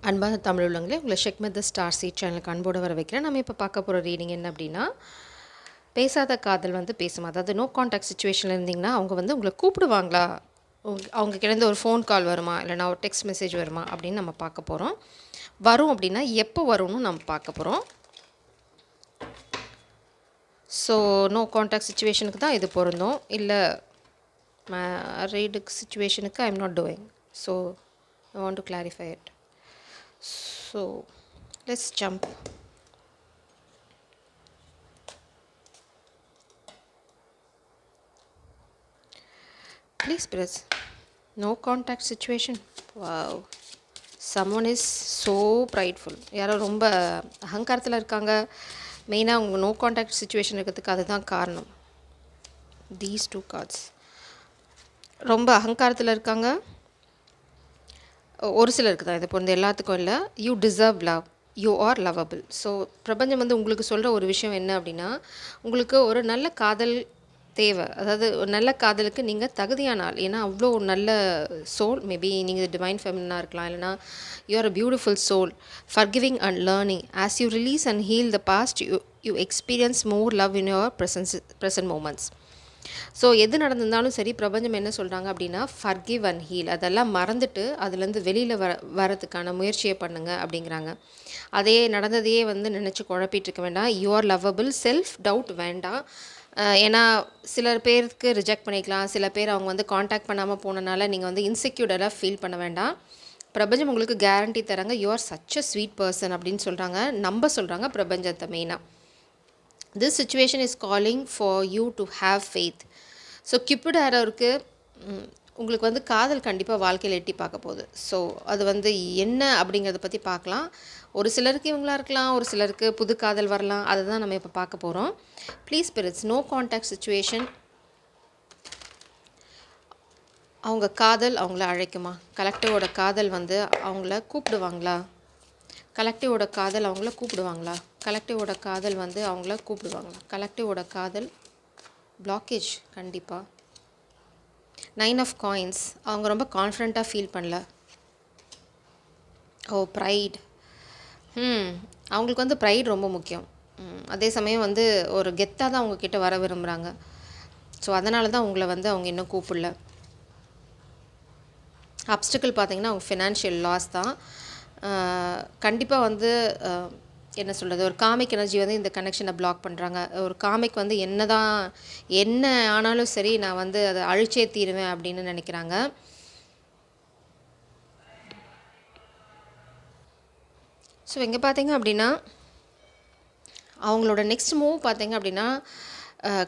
அன்பான தமிழ் உள்ளங்களே, உங்களை ஷெக் மெத் த ஸ்டார் சீட் சேனலுக்கு அன்போடு வர வைக்கிறேன். நம்ம இப்போ பார்க்க போகிற ரீடிங் என்ன அப்படின்னா, பேசாத காதல் வந்து பேசும். அதாவது நோ கான்டாக்ட் சுச்சுவேஷனில் இருந்தீங்கன்னா அவங்க வந்து உங்களை கூப்பிடுவாங்களா, அவங்க கிட்டேருந்து ஒரு ஃபோன் கால் வருமா, இல்லைனா ஒரு டெக்ஸ்ட் மெசேஜ் வருமா அப்படின்னு நம்ம பார்க்க போகிறோம். வரும் அப்படின்னா எப்போ வரும்னு நம்ம பார்க்க போகிறோம். ஸோ நோ கான்டாக்ட் சுச்சுவேஷனுக்கு தான் இது பொருந்தும். இல்லை மேரீடுக்கு சுச்சுவேஷனுக்கு I am not doing. So I want to clarify it. So let's jump. Please press. No contact situation. Wow. Someone is so prideful. யாரோ ரொம்ப அகங்காரத்தில் இருக்காங்க. மெயினாக அவங்க நோ கான்டாக்ட் சுச்சுவேஷன் இருக்கிறதுக்கு அதுதான் காரணம். These two cards. ரொம்ப அகங்காரத்தில் இருக்காங்க. ஒரு சிலருக்கு தான் இது பொருந்த, எல்லாத்துக்கும் இல்லை. You deserve love, you are lovable. So பிரபஞ்சம் வந்து உங்களுக்கு சொல்கிற ஒரு விஷயம் என்ன அப்படின்னா, உங்களுக்கு ஒரு நல்ல காதல் தேவை. அதாவது ஒரு நல்ல காதலுக்கு நீங்கள் தகுதியான ஆள். ஏன்னா அவ்வளோ ஒரு நல்ல சோல். மேபி நீங்கள் டிவைன் ஃபெமினாக இருக்கலாம், இல்லைனா you are a beautiful soul, forgiving and learning. As you release and heal the past, you experience more love in your present moments. So எது நடந்திருந்தாலும் சரி, பிரபஞ்சம் என்ன சொல்கிறாங்க அப்படின்னா, ஃபர்கிவ் அண்ட் ஹீல். அதெல்லாம் மறந்துட்டு அதுலேருந்து வெளியில் வரதுக்கான முயற்சியை பண்ணுங்க அப்படிங்கிறாங்க. அதே நடந்ததையே வந்து நினச்சி குழப்பிட்டு இருக்க வேண்டாம். You are lovable. Self doubt வேண்டாம். ஏன்னா சில பேருக்கு ரிஜெக்ட் பண்ணிக்கலாம். சில பேர் அவங்க வந்து காண்டாக்ட் பண்ணாமல் போனனால நீங்கள் வந்து இன்செக்யூர்டாக ஃபீல் பண்ண வேண்டாம். பிரபஞ்சம் உங்களுக்கு கேரண்டி தராங்க. You are such a sweet person அப்படின்னு சொல்கிறாங்க. நம்ப சொல்கிறாங்க பிரபஞ்சத்தை மெயினாக. This situation is calling for you to have faith. So cupid ஆரோருக்கு உங்களுக்கு வந்து காதல் கண்டிப்பாக வாழ்க்கையில் எட்டி பார்க்க போகுது. ஸோ அது வந்து என்ன அப்படிங்கிறத பற்றி பார்க்கலாம். ஒரு சிலருக்கு இவங்களா இருக்கலாம், ஒரு சிலருக்கு புது காதல் வரலாம். அதை தான் நம்ம இப்போ பார்க்க போகிறோம். Please spirits, no contact situation. அவங்க காதல் அவங்கள அழைக்குமா? கலெக்டிவோட காதல் வந்து அவங்கள கூப்பிடுவாங்களா? கலெக்டிவோட காதல் அவங்கள கூப்பிடுவாங்களா? கலெக்டிவோட காதல் வந்து அவங்கள கூப்பிடுவாங்களா? கலெக்டிவோட காதல் பிளாக்கேஜ் கண்டிப்பாக. 9 ஆஃப் காயின்ஸ். அவங்க ரொம்ப கான்ஃபிடண்ட்டாக ஃபீல் பண்ணல. ஓ, ப்ரைட். அவங்களுக்கு வந்து ப்ரைட் ரொம்ப முக்கியம். அதே சமயம் வந்து ஒரு கெத்தாக தான் அவங்கக்கிட்ட வர விரும்புகிறாங்க. ஸோ அதனால தான் உங்களை வந்து அவங்க இன்னும் கூப்பிடல. அப்டிக்கல் பார்த்திங்கன்னா அவங்க ஃபினான்ஷியல் லாஸ் தான். கண்டிப்பாக வந்து என்ன சொல்கிறது, ஒரு காமிக் எனர்ஜி வந்து இந்த கனெக்ஷனை பிளாக் பண்ணுறாங்க. ஒரு காமிக் வந்து என்ன ஆனாலும் சரி, நான் வந்து அதை அழிச்சே தீருவேன் அப்படின்னு நினைக்கிறாங்க. ஸோ இங்கே பார்த்தீங்க அப்படின்னா அவங்களோட நெக்ஸ்ட் மூவ் பார்த்தீங்க அப்படின்னா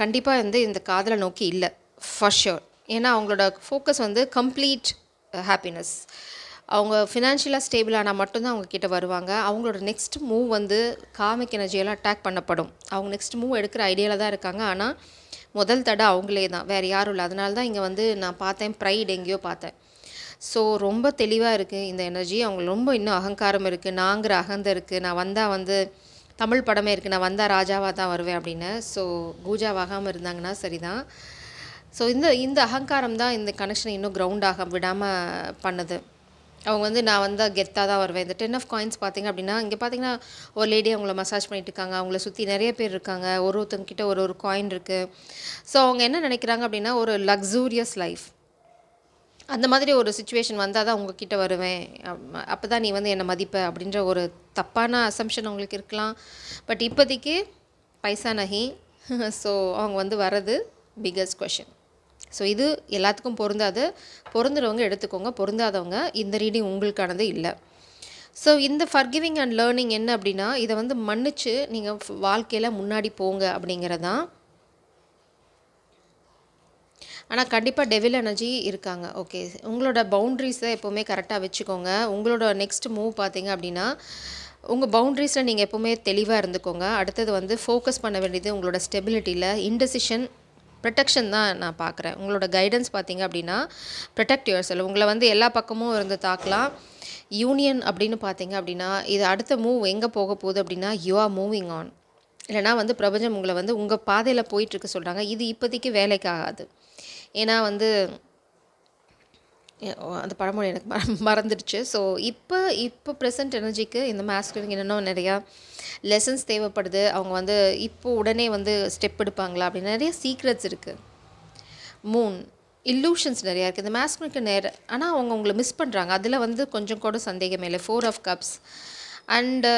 கண்டிப்பாக வந்து இந்த காதலை நோக்கி இல்லை, ஃபார் ஷுர். ஏன்னா அவங்களோட ஃபோக்கஸ் வந்து கம்ப்ளீட் ஹாப்பினஸ். அவங்க ஃபினான்ஷியலாக ஸ்டேபிள் ஆனால் மட்டும்தான் அவங்கக்கிட்ட வருவாங்க. அவங்களோட நெக்ஸ்ட் மூவ் வந்து காமிக் எனர்ஜியெல்லாம் அட்டாக் பண்ணப்படும். அவங்க நெக்ஸ்ட் மூவ் எடுக்கிற ஐடியாவில் தான் இருக்காங்க. ஆனால் முதல் தடை அவங்களே தான், வேறு யாரும் இல்லை. அதனால தான் இங்கே வந்து நான் பார்த்தேன், ப்ரைட் எங்கேயோ பார்த்தேன். ஸோ ரொம்ப தெளிவாக இருக்குது இந்த எனர்ஜி. அவங்க ரொம்ப இன்னும் அகங்காரம் இருக்குது, நாங்கிற அகந்தை இருக்குது. நான் வந்தால் வந்து தமிழ் படமே இருக்குது, நான் வந்தால் ராஜாவாக தான் வருவேன் அப்படின்னு. ஸோ பூஜாவாகாமல் இருந்தாங்கன்னா சரிதான். ஸோ இந்த அகங்காரம் தான் இந்த கனெக்ஷனை இன்னும் கிரவுண்ட் ஆக விடாமல் பண்ணுது. அவங்க வந்து நான் வந்தால் கெத்தாக தான் வருவேன். இந்த 10 ஆஃப் காயின்ஸ் பார்த்திங்க அப்படின்னா, இங்கே பார்த்திங்கன்னா ஒரு லேடி அவங்கள மசாஜ் பண்ணிகிட்டு இருக்காங்க. அவங்கள சுற்றி நிறைய பேர் இருக்காங்க. ஒருத்தவங்கிட்ட ஒரு காயின் இருக்குது. ஸோ அவங்க என்ன நினைக்கிறாங்க அப்படின்னா, ஒரு லக்ஸூரியஸ் லைஃப், அந்த மாதிரி ஒரு சுச்சுவேஷன் வந்தால் தான் உங்ககிட்ட வருவேன், அப்போ தான் நீ வந்து என்னை மதிப்ப அப்படின்ற ஒரு தப்பான அசம்ஷன் அவங்களுக்கு இருக்கலாம். பட் இப்போதைக்கு பைசா நகி. ஸோ அவங்க வந்து வர்றது பிக்கஸ்ட் கொஷின். ஸோ இது எல்லாத்துக்கும் பொருந்தாது. பொருந்துறவங்க எடுத்துக்கோங்க, பொருந்தாதவங்க இந்த ரீடிங் உங்களுக்கானது இல்லை. ஸோ இந்த ஃபர்கிவிங் அண்ட் லேர்னிங் என்ன அப்படின்னா, இதை வந்து மன்னிச்சு நீங்கள் வாழ்க்கையில் முன்னாடி போங்க அப்படிங்கிறதான். ஆனால் கண்டிப்பாக டெவில் எனர்ஜி இருக்காங்க. ஓகே, உங்களோட பவுண்ட்ரிஸை எப்போவுமே கரெக்டாக வச்சுக்கோங்க. உங்களோட நெக்ஸ்ட் மூவ் பார்த்தீங்க அப்படின்னா, உங்கள் பவுண்ட்ரிஸில் நீங்கள் எப்போவுமே தெளிவாக இருந்துக்கோங்க. அடுத்தது வந்து ஃபோக்கஸ் பண்ண வேண்டியது உங்களோட ஸ்டெபிலிட்டியில். இன்டெசிஷன், ப்ரொடெக்ஷன் தான் நான் பார்க்குறேன். உங்களோட கைடன்ஸ் பார்த்தீங்க அப்படின்னா, ப்ரொடெக்ட் யுவர் செல்ஃப். உங்களை வந்து எல்லா பக்கமும் இருந்து தாக்கலாம். யூனியன் அப்படின்னு பார்த்தீங்க அப்படின்னா, இது அடுத்த மூவ் எங்கே போக போகுது அப்படின்னா, யூ ஆர் மூவிங் ஆன். இல்லைனா வந்து பிரபஞ்சம் உங்களை வந்து உங்கள் பாதையில் போயிட்டுருக்கு சொல்கிறாங்க. இது இப்போதைக்கு வேலைக்கு ஆகாது. ஏன்னா வந்து அந்த பழமொழி எனக்கு மறந்துடுச்சு. ஸோ இப்போ இப்போ ப்ரெசென்ட் எனர்ஜிக்கு இந்த மாஸ்குலினுக்கு இன்னும் நிறையா லெசன்ஸ் தேவைப்படுது. அவங்க வந்து இப்போது உடனே வந்து ஸ்டெப் எடுப்பாங்களா அப்படின்னு நிறைய சீக்ரெட்ஸ் இருக்குது. மூன் இல்லூஷன்ஸ் நிறையா இருக்குது இந்த மாஸ்குலினுக்கு ஆனால் அவங்க உங்களை மிஸ் பண்ணுறாங்க. அதில் வந்து கொஞ்சம் கூட சந்தேகமே இல்லை. 4 of Cups அண்டு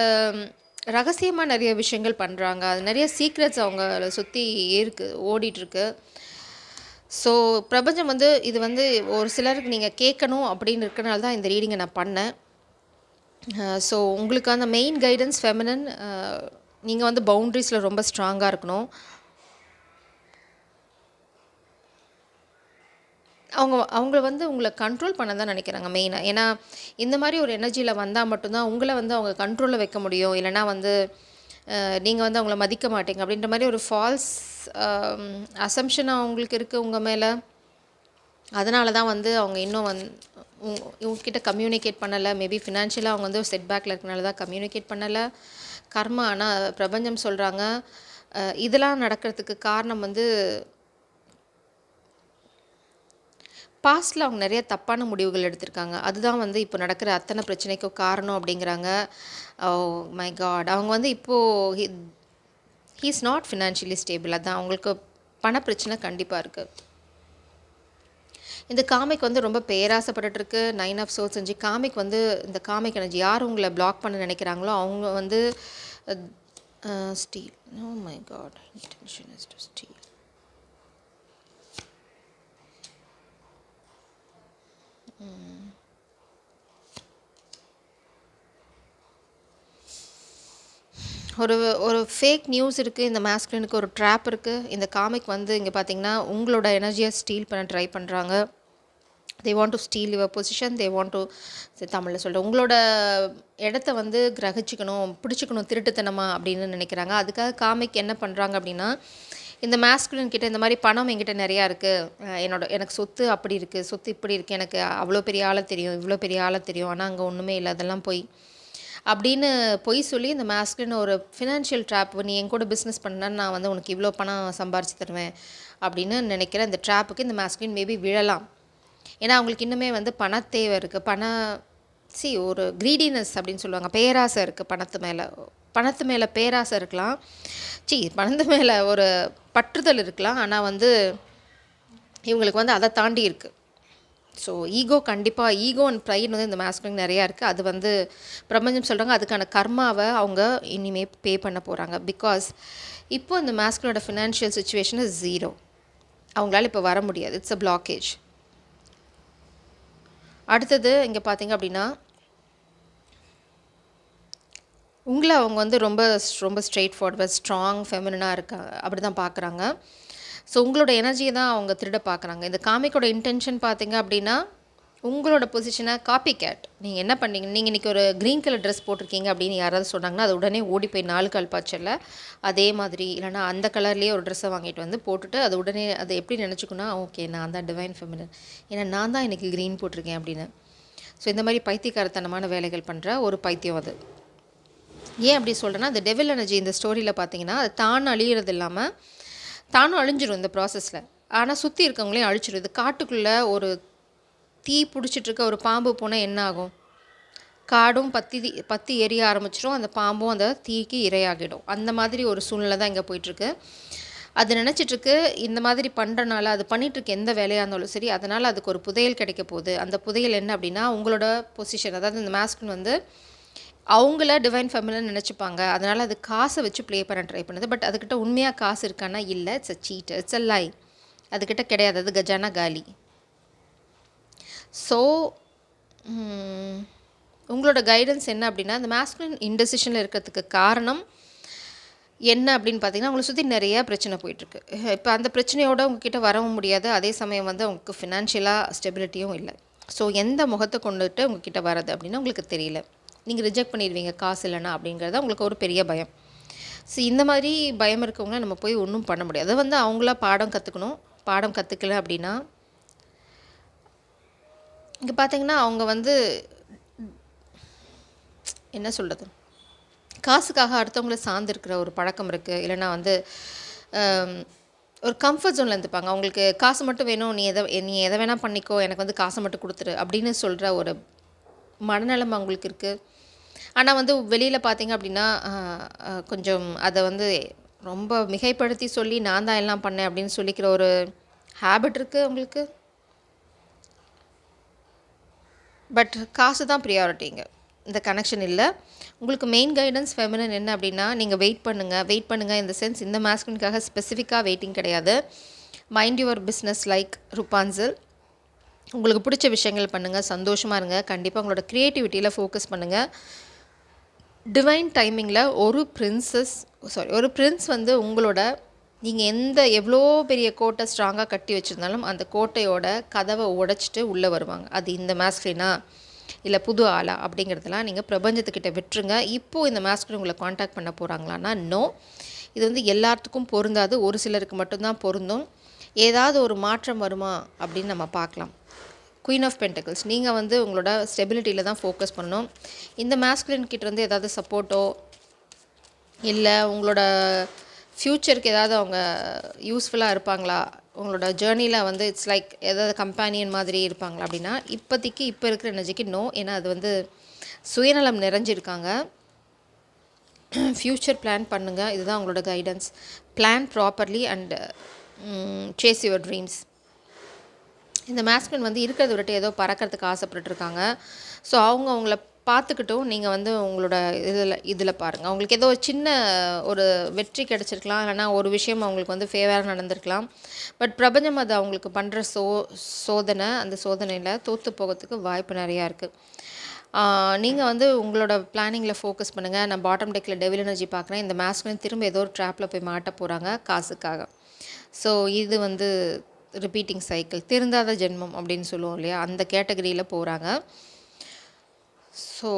ரகசியமாக நிறைய விஷயங்கள் பண்ணுறாங்க. அது நிறைய சீக்ரெட்ஸ் அவங்கள சுற்றி ஓடிட்டுருக்கு. ஸோ பிரபஞ்சம் வந்து இது வந்து ஒரு சிலருக்கு நீங்கள் கேட்கணும் அப்படின்னு இருக்கனால தான் இந்த ரீடிங்கை நான் பண்ணேன். ஸோ உங்களுக்கான மெயின் கைடன்ஸ் ஃபெமினன். நீங்கள் வந்து பவுண்ட்ரிஸில் ரொம்ப ஸ்ட்ராங்காக இருக்கணும். அவங்க வந்து உங்களை கண்ட்ரோல் பண்ண தான் நினைக்கிறாங்க மெயினாக. ஏன்னா இந்த மாதிரி ஒரு எனர்ஜியில் வந்தால் மட்டும்தான் உங்களை வந்து அவங்க கண்ட்ரோலில் வைக்க முடியும். இல்லைனா வந்து நீங்கள் வந்து அவங்கள மதிக்க மாட்டீங்க அப்படின்ற மாதிரி ஒரு ஃபால்ஸ் அசம்ஷன் அவங்களுக்கு இருக்குது உங்கள் மேலே. அதனால தான் வந்து அவங்க இன்னும் இவங்ககிட்ட கம்யூனிகேட் பண்ணலை. மேபி ஃபினான்ஷியலாக அவங்க வந்து ஒரு செட்பேக்கில் இருக்கனால தான் கம்யூனிகேட் பண்ணலை. கர்மா. ஆனால் பிரபஞ்சம் சொல்கிறாங்க இதெல்லாம் நடக்கிறதுக்கு காரணம் வந்து பாஸ்ட்டில் அவங்க நிறைய தப்பான முடிவுகள் எடுத்திருக்காங்க. அதுதான் வந்து இப்போ நடக்கிற அத்தனை பிரச்சனைக்கும் காரணம் அப்படிங்கிறாங்க. Oh my God. அவங்க வந்து இப்போது he is not financially stable. அதான் அவங்களுக்கு பண பிரச்சனை கண்டிப்பாக இருக்குது. இந்த காமிக் வந்து ரொம்ப பேராசைப்பட்டுருக்கு. 9 of Swords செஞ்சு காமிக் வந்து இந்த காமிக் எனர்ஜி யார் உங்களை பிளாக் பண்ண நினைக்கிறாங்களோ அவங்க வந்து steal. Oh my God. Intention is to steal. ஒரு ஃபேக் நியூஸ் இருக்குது. இந்த மாஸ்குலினுக்கு ஒரு ட்ராப் இருக்குது. இந்த காமிக் வந்து இங்கே பார்த்தீங்கன்னா உங்களோட எனர்ஜியை ஸ்டீல் பண்ண ட்ரை பண்ணுறாங்க. They want to steel your position. They want to தமிழில் சொல்கிறேன் உங்களோட இடத்த வந்து கிரகிச்சிக்கணும், பிடிச்சிக்கணும் திருட்டுத்தனமாக அப்படின்னு நினைக்கிறாங்க. அதுக்காக காமிக் என்ன பண்ணுறாங்க அப்படின்னா இந்த மாஸ்குலின் கிட்ட இந்த மாதிரி பணம் என்கிட்ட நிறையா இருக்குது, எனக்கு சொத்து அப்படி இருக்குது, சொத்து இப்படி இருக்குது, எனக்கு அவ்வளோ பெரிய ஆளை தெரியும், இவ்வளோ பெரிய ஆளை தெரியும், ஆனால் அங்கே ஒன்றுமே இல்லை, அதெல்லாம் அப்படின்னு பொய் சொல்லி இந்த மாஸ்குலின் ஒரு ஃபினான்ஷியல் ட்ராப். நீ என் கூட பிஸ்னஸ் பண்ணான்னு நான் வந்து உனக்கு இவ்வளோ பணம் சம்பாரிச்சு தருவேன் அப்படின்னு நினைக்கிற இந்த ட்ராப்புக்கு இந்த மாஸ்குலின் மேபி விழலாம். ஏன்னா அவங்களுக்கு இன்னுமே வந்து பண தேவை இருக்குது. ஒரு க்ரீடினஸ் அப்படின்னு சொல்லுவாங்க. பேராசை இருக்குது பணத்து மேலே பேராசை இருக்கலாம். பணத்து மேலே ஒரு பற்றுதல் இருக்கலாம். ஆனால் வந்து இவங்களுக்கு வந்து அதை தாண்டி இருக்குது. ஸோ கண்டிப்பாக ஈகோ அண்ட் ப்ரைட் வந்து இந்த மாஸ்குலின் நிறையா இருக்குது. அது வந்து பிரபஞ்சம் சொல்கிறாங்க அதுக்கான கர்மாவை அவங்க இனிமேல் பே பண்ண போகிறாங்க. பிகாஸ் இப்போ இந்த மாஸ்குலினோட ஃபினான்ஷியல் சுச்சுவேஷன் இஸ் 0. அவங்களால இப்போ வர முடியாது. It's a blockage. அடுத்தது இங்கே பார்த்தீங்க அப்படின்னா உங்களை அவங்க வந்து ரொம்ப ரொம்ப ஸ்ட்ரெயிட் ஃபார்வர்ட் ஸ்ட்ராங் ஃபெமினாக இருக்காங்க அப்படி தான் பார்க்குறாங்க. ஸோ உங்களோட எனர்ஜியை தான் அவங்க திருட பார்க்குறாங்க. இந்த காமிக்கோட இன்டென்ஷன் பார்த்தீங்க அப்படின்னா உங்களோட பொசிஷனை காப்பி கேட். நீங்கள் என்ன பண்ணீங்க, நீங்கள் இன்றைக்கி ஒரு க்ரீன் கலர் ட்ரெஸ் போட்டிருக்கீங்க அப்படின்னு யாராவது சொன்னாங்கன்னா அது உடனே ஓடி போய் 4 கால் பாய்ச்சல அதே மாதிரி இல்லைனா அந்த கலர்லேயே ஒரு ட்ரெஸ்ஸை வாங்கிட்டு வந்து போட்டுட்டு அது உடனே அதை எப்படி நினச்சிக்கணும், ஓகே நான் தான் டிவைன் ஃபெமினன், ஏன்னா நான் தான் இன்றைக்கி க்ரீன் போட்டிருக்கேன் அப்படின்னு. ஸோ இந்த மாதிரி பைத்தியக்காரத்தனமான வேலைகள் பண்ணுற ஒரு பைத்தியம் அது. ஏன் அப்படி சொல்கிறேன்னா அந்த டெவில் எனர்ஜி இந்த ஸ்டோரியில் பார்த்தீங்கன்னா அது தான் அழியிறது இல்லாமல் தானும் அழிஞ்சிடும் இந்த ப்ராசஸில். ஆனால் சுற்றி இருக்கவங்களையும் அழிச்சிடும். இது காட்டுக்குள்ளே ஒரு தீ பிடிச்சிட்ருக்க ஒரு பாம்பு போனால் என்ன ஆகும், காடும் பற்றி எரிய ஆரம்பிச்சிடும், அந்த பாம்பும் அந்த தீக்கு இரையாகிடும். அந்த மாதிரி ஒரு சூழ்நிலை தான் இங்கே போயிட்டுருக்கு. அது நினச்சிட்ருக்கு இந்த மாதிரி பண்ணுறனால அது பண்ணிகிட்ருக்கு எந்த வேலையாக இருந்தாலும் சரி, அதனால் அதுக்கு ஒரு புதையல் கிடைக்க போகுது. அந்த புதையல் என்ன அப்படின்னா உங்களோட பொசிஷன், அதாவது இந்த மாஸ்குலின் வந்து அவங்கள டிவைன் ஃபெமினன் நினச்சிப்பாங்க. அதனால் அது காசை வச்சு ப்ளே பண்ண ட்ரை பண்ணுது. பட் அதுக்கிட்ட உண்மையாக காசு இருக்கான்னா இல்லை, it's a cheat, it's a lie. அதுக்கிட்ட கிடையாது, அது கஜானா காலி. ஸோ உங்களோட கைடன்ஸ் என்ன அப்படின்னா இந்த மாஸ்குலின் இன்டெசிஷனில் இருக்கிறதுக்கு காரணம் என்ன அப்படின்னு பார்த்தீங்கன்னா உங்களை சுற்றி நிறைய பிரச்சனை போயிட்டுருக்கு. இப்போ அந்த பிரச்சனையோடு உங்ககிட்ட வரவும் முடியாது, அதே சமயம் வந்து உங்களுக்கு ஃபினான்ஷியலாக ஸ்டெபிலிட்டியும் இல்லை. ஸோ எந்த முகத்தை கொண்டுட்டு உங்ககிட்ட வரது அப்படின்னு உங்களுக்கு தெரியல. நீங்கள் ரிஜெக்ட் பண்ணிடுவீங்க காசு இல்லைனா அப்படிங்கிறத உங்களுக்கு ஒரு பெரிய பயம். ஸோ இந்த மாதிரி பயம் இருக்கவங்கள நம்ம போய் ஒன்றும் பண்ண முடியாது. அதை வந்து அவங்களா பாடம் கற்றுக்கணும். பாடம் கற்றுக்கல அப்படின்னா இங்கே பார்த்தீங்கன்னா அவங்க வந்து என்ன சொல்கிறது, காசுக்காக அடுத்தவங்கள சார்ந்திருக்கிற ஒரு பழக்கம் இருக்குது. இல்லைனா வந்து ஒரு கம்ஃபர்ட் ஜோனில் இருந்துப்பாங்க. அவங்களுக்கு காசு மட்டும் வேணும், நீ எதை வேணால் பண்ணிக்கோ, எனக்கு வந்து காசை மட்டும் கொடுத்துரு அப்படின்னு சொல்கிற ஒரு மனநலம் அவங்களுக்கு இருக்குது. ஆனால் வந்து வெளியில் பார்த்தீங்க அப்படின்னா கொஞ்சம் அதை வந்து ரொம்ப மிகைப்படுத்தி சொல்லி நான் தான் எல்லாம் பண்ணேன் அப்படின்னு சொல்லிக்கிற ஒரு ஹேபிட் இருக்குது அவங்களுக்கு. பட் காசு தான் ப்ரியாரிட்டிங்க, இந்த கனெக்ஷன் இல்லை. உங்களுக்கு மெயின் கைடன்ஸ் ஃபெமினன் என்ன அப்படின்னா, நீங்கள் வெயிட் பண்ணுங்கள் இந்த சென்ஸ் இந்த மாஸ்குலினுக்காக ஸ்பெசிஃபிக்காக வெயிட்டிங் கிடையாது. மைண்ட் யுவர் பிஸ்னஸ் லைக் ருபான்சில். உங்களுக்கு பிடிச்ச விஷயங்கள் பண்ணுங்கள், சந்தோஷமாக இருங்க. கண்டிப்பாக உங்களோட க்ரியேட்டிவிட்டியில் ஃபோக்கஸ் பண்ணுங்கள். டிவைன் டைமிங்கில் ஒரு பிரின்ஸ் வந்து உங்களோட நீங்கள் எவ்வளோ பெரிய கோட்டை ஸ்ட்ராங்காக கட்டி வச்சுருந்தாலும் அந்த கோட்டையோட கதவை உடைச்சிட்டு உள்ளே வருவாங்க. அது இந்த மாஸ்குலினா இல்லை புது ஆளா அப்படிங்கிறதெல்லாம் நீங்கள் பிரபஞ்சத்துக்கிட்ட விட்டுருங்க. இப்போது இந்த மாஸ்குலின் உங்களை காண்டாக்ட் பண்ண போகிறாங்களான்னா நோ. இது வந்து எல்லாத்துக்கும் பொருந்தாது, ஒரு சிலருக்கு மட்டும்தான் பொருந்தும். ஏதாவது ஒரு மாற்றம் வருமா அப்படின்னு நம்ம பார்க்கலாம். குயின் ஆஃப் பென்டக்கிள்ஸ், நீங்கள் வந்து உங்களோட ஸ்டெபிலிட்டியில் தான் ஃபோக்கஸ் பண்ணணும். இந்த மாஸ்குலின் கிட்டேருந்து ஏதாவது சப்போர்ட்டோ இல்லை உங்களோட ஃப்யூச்சருக்கு ஏதாவது அவங்க யூஸ்ஃபுல்லாக இருப்பாங்களா, உங்களோட ஜேர்னியில் வந்து இட்ஸ் லைக் ஏதாவது கம்பேனியன் மாதிரி இருப்பாங்களா அப்படின்னா இப்போதைக்கு இப்போ இருக்கிற எனர்ஜிக்கு நோ. ஏன்னா அது வந்து சுயநலம் நிறைஞ்சிருக்காங்க. ஃப்யூச்சர் பிளான் பண்ணுங்கள், இதுதான் உங்களோட guidance. Plan properly and chase your dreams. இந்த மாஸ்குலின் வந்து இருக்கிறத விட்டு ஏதோ பறக்கிறதுக்கு ஆசைப்பட்டுருக்காங்க. ஸோ அவங்கள பார்த்துக்கிட்டும் நீங்கள் வந்து உங்களோட இதில் பாருங்கள். அவங்களுக்கு ஏதோ சின்ன ஒரு வெற்றி கிடச்சிருக்கலாம், இல்லைனா ஒரு விஷயம் அவங்களுக்கு வந்து ஃபேவராக நடந்திருக்கலாம். பட் பிரபஞ்சம் அது அவங்களுக்கு பண்ணுற சோதனை, அந்த சோதனையில் தோற்று போகிறதுக்கு வாய்ப்பு நிறையா இருக்குது. நீங்கள் வந்து உங்களோட பிளானிங்கில் ஃபோக்கஸ் பண்ணுங்கள். நான் பாட்டம் டெக்கில் டெவில் எனர்ஜி பார்க்குறேன். இந்த மாஸ்குலின் திரும்ப ஏதோ ஒரு ட்ராப்பில் போய் மாட்ட போகிறாங்க காசுக்காக. ஸோ இது வந்து ரிப்பீட்டிங் சைக்கிள், திருந்தாத ஜென்மம் அப்படின்னு சொல்லுவோம் இல்லையா, அந்த கேட்டகரியில் போகிறாங்க. ஸோ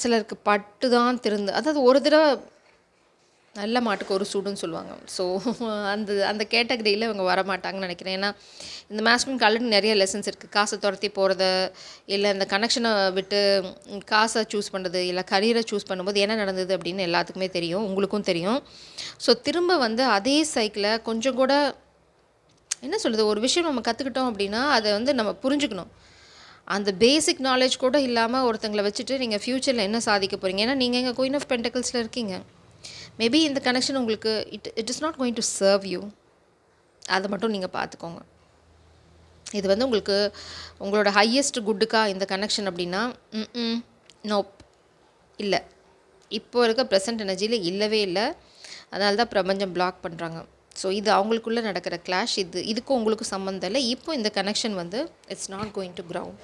சிலருக்கு பட்டு தான் அதாவது ஒரு தடவை நல்ல மாட்டுக்கு ஒரு சூடுன்னு சொல்லுவாங்க. ஸோ அந்த கேட்டகரியில் இவங்க வரமாட்டாங்கன்னு நினைக்கிறேன். ஏன்னா இந்த மாஸ்குலினுக்கு ஆல்ரெடி நிறைய லெசன்ஸ் இருக்குது. காசை துரத்தி போகிறது, இல்லை இந்த கனெக்ஷனை விட்டு காசை சூஸ் பண்ணுறது, இல்லை கரியரை சூஸ் பண்ணும்போது என்ன நடந்தது அப்படின்னு எல்லாத்துக்குமே தெரியும், உங்களுக்கும் தெரியும். ஸோ திரும்ப வந்து அதே சைக்கிளை கொஞ்சம் கூட என்ன சொல்கிறது, ஒரு விஷயம் நம்ம கற்றுக்கிட்டோம் அப்படின்னா அதை வந்து நம்ம புரிஞ்சுக்கணும். அந்த பேசிக் நாலேஜ் கூட இல்லாமல் ஒருத்தங்களை வச்சுட்டு நீங்கள் ஃப்யூச்சரில் என்ன சாதிக்க போகிறீங்க? ஏன்னா நீங்கள் எங்கள் குயின் ஆஃப் பென்டக்கிள்ஸில் இருக்கீங்க. மேபி இந்த கனெக்ஷன் உங்களுக்கு it is not going to serve you. அதை மட்டும் நீங்கள் பார்த்துக்கோங்க. இது வந்து உங்களுக்கு உங்களோட ஹையஸ்ட் குட்டுக்கா இந்த கனெக்ஷன் அப்படின்னா நோப் இல்லை. இப்போ இருக்க ப்ரெசன்ட் எனர்ஜியில் இல்லவே இல்லை. அதனால தான் பிரபஞ்சம் பிளாக் பண்ணுறாங்க. ஸோ இது அவங்களுக்குள்ளே நடக்கிற கிளாஷ். இதுக்கும் உங்களுக்கும் சம்மந்தம் இல்லை. இப்போ இந்த கனெக்ஷன் வந்து it's not going to ground.